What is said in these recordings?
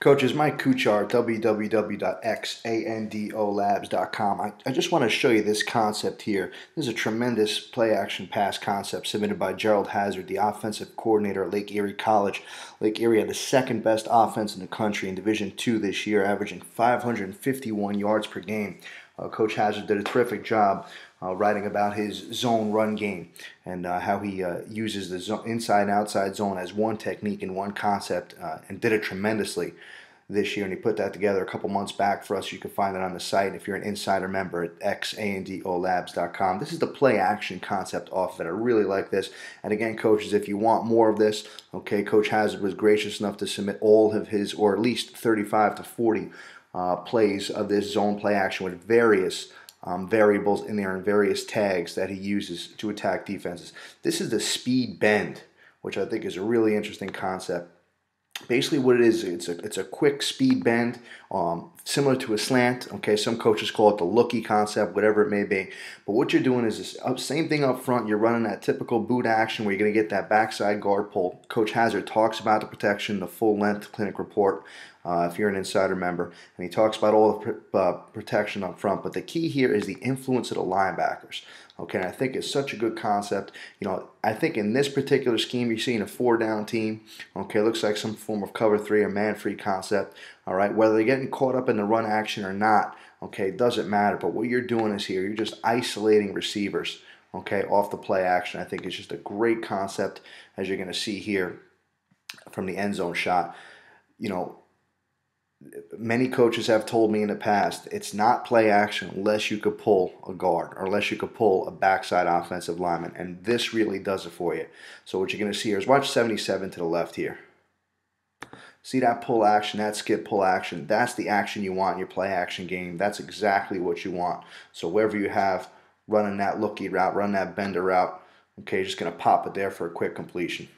Coach, it's Mike Kuchar, www.xandolabs.com. I just want to show you this concept here. This is a tremendous play action pass concept submitted by Gerald Hazard, the offensive coordinator at Lake Erie College. Lake Erie had the second best offense in the country in Division II this year, averaging 551 yards per game. Coach Hazard did a terrific job writing about his zone run game and how he uses the inside and outside zone as one technique and one concept, and did it tremendously this year. And he put that together a couple months back for us. You can find it on the site if you're an insider member at xandolabs.com. This is the play action concept off of it. I really like this. And again, coaches, if you want more of this, okay, Coach Hazard was gracious enough to submit all of his, or at least 35 to 40 plays of this zone play action with various variables in there and various tags that he uses to attack defenses. This is the speed bend, which I think is a really interesting concept. Basically what it is, it's a quick speed bend, similar to a slant. Okay, some coaches call it the looky concept, whatever it may be. But what you're doing is this same thing up front. You're running that typical boot action where you're going to get that backside guard pull. Coach Hazard talks about the protection, the full length clinic report, if you're an insider member, and he talks about all the protection up front. But the key here is the influence of the linebackers. Okay, and I think it's such a good concept. I think in this particular scheme, you're seeing a 4-down team. Okay, looks like some form of cover 3 or man-free concept. All right, whether they're getting caught up in the run action or not, okay, it doesn't matter. But what you're doing is here, you're just isolating receivers, okay, off the play action. I think it's just a great concept, as you're going to see here from the end zone shot. Many coaches have told me in the past, it's not play action unless you could pull a guard or unless you could pull a backside offensive lineman, and this really does it for you. So what you're going to see here is watch 77 to the left here. See that pull action, that skip pull action? That's the action you want in your play action game. That's exactly what you want. So wherever you have running that looky route, run that bender route, okay, you're just going to pop it there for a quick completion.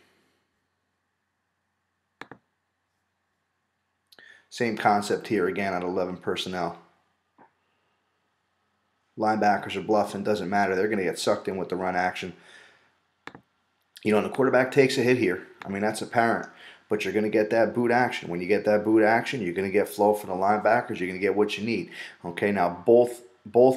Same concept here again at 11 personnel. Linebackers are bluffing, doesn't matter. They're going to get sucked in with the run action. And the quarterback takes a hit here. I mean, that's apparent. But you're going to get that boot action. When you get that boot action, you're going to get flow from the linebackers. You're going to get what you need. Okay, now both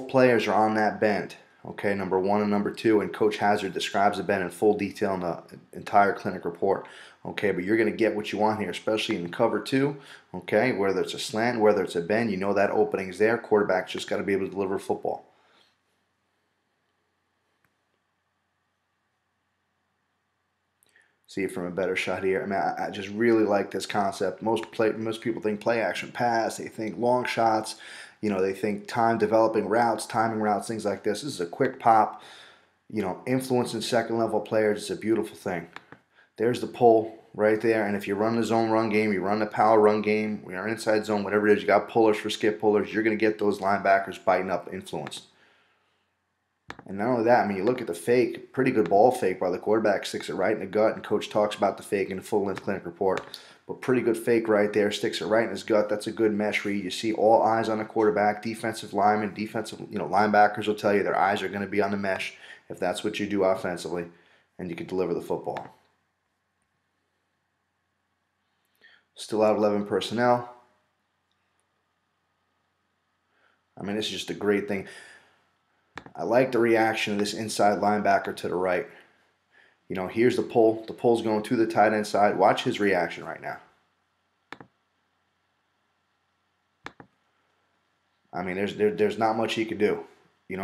players are on that bend. Okay, number 1 and number 2, and Coach Hazard describes the bend in full detail in the entire clinic report. Okay, but you're going to get what you want here, especially in cover 2. Okay, whether it's a slant, whether it's a bend, you know that opening's there. Quarterback's just got to be able to deliver football. See it from a better shot here. I mean, I just really like this concept. Most people think play action pass. They think long shots. They think time developing routes, timing routes, things like this. This is a quick pop. Influencing second level players. It's a beautiful thing. There's the pull right there. And if you run the zone run game, you run the power run game, we are inside zone, whatever it is, you got pullers for skip pullers. You're going to get those linebackers biting up influence. And not only that, I mean, you look at the fake, pretty good ball fake by the quarterback, sticks it right in the gut, and coach talks about the fake in the full-length clinic report. But pretty good fake right there, sticks it right in his gut. That's a good mesh read. You see all eyes on the quarterback, defensive linemen, linebackers will tell you their eyes are going to be on the mesh if that's what you do offensively, and you can deliver the football. Still out 11 personnel. I mean, this is just a great thing. I like the reaction of this inside linebacker to the right. Here's the pull. The pull's going to the tight end side. Watch his reaction right now. I mean, there's not much he can do.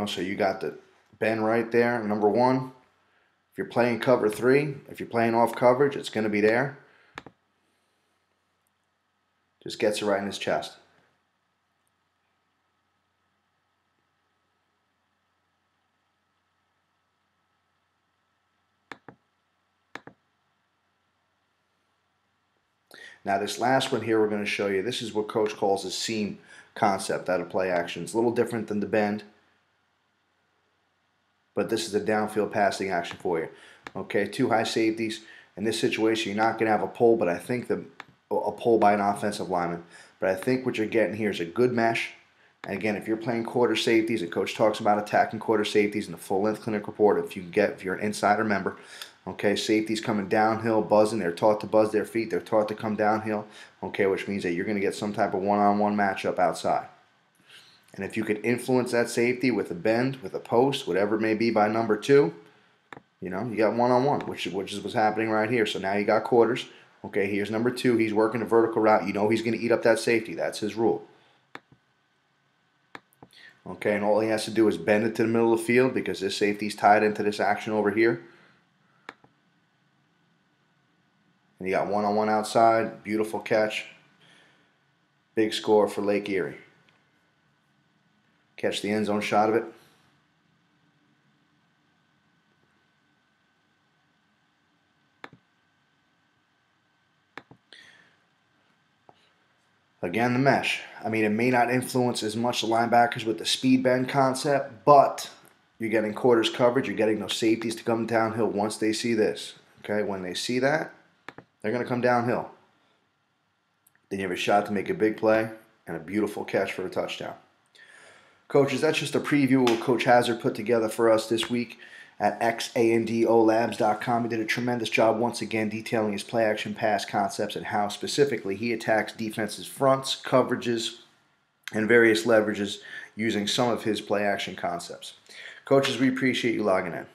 So you got the bend right there. Number 1, if you're playing cover 3, if you're playing off coverage, it's going to be there. Just gets it right in his chest. Now this last one here we're going to show you, this is what coach calls a seam concept out of play action. It's a little different than the bend, but this is a downfield passing action for you. Okay, 2 high safeties. In this situation, you're not going to have a pull, but I think a pull by an offensive lineman. But I think what you're getting here is a good mesh. And again, if you're playing quarter safeties, and coach talks about attacking quarter safeties in the full-length clinic report, if you're an insider member, Okay, safety's coming downhill, buzzing. They're taught to buzz their feet. They're taught to come downhill. Okay, which means that you're going to get some type of one-on-one matchup outside. And if you could influence that safety with a bend, with a post, whatever it may be by number two, you know, you got one-on-one, which is what's happening right here. So now you got quarters. Okay, here's number two. He's working a vertical route. You know he's going to eat up that safety. That's his rule. Okay, and all he has to do is bend it to the middle of the field because this safety's tied into this action over here. And you got one-on-one outside. Beautiful catch. Big score for Lake Erie. Catch the end zone shot of it. Again, the mesh. I mean, it may not influence as much the linebackers with the speed bend concept, but you're getting quarters coverage. You're getting those safeties to come downhill once they see this. Okay, when they see that, they're going to come downhill. Then you have a shot to make a big play and a beautiful catch for a touchdown. Coaches, that's just a preview of what Coach Hazard put together for us this week at xandolabs.com. He did a tremendous job once again detailing his play action pass concepts and how specifically he attacks defenses' fronts, coverages, and various leverages using some of his play action concepts. Coaches, we appreciate you logging in.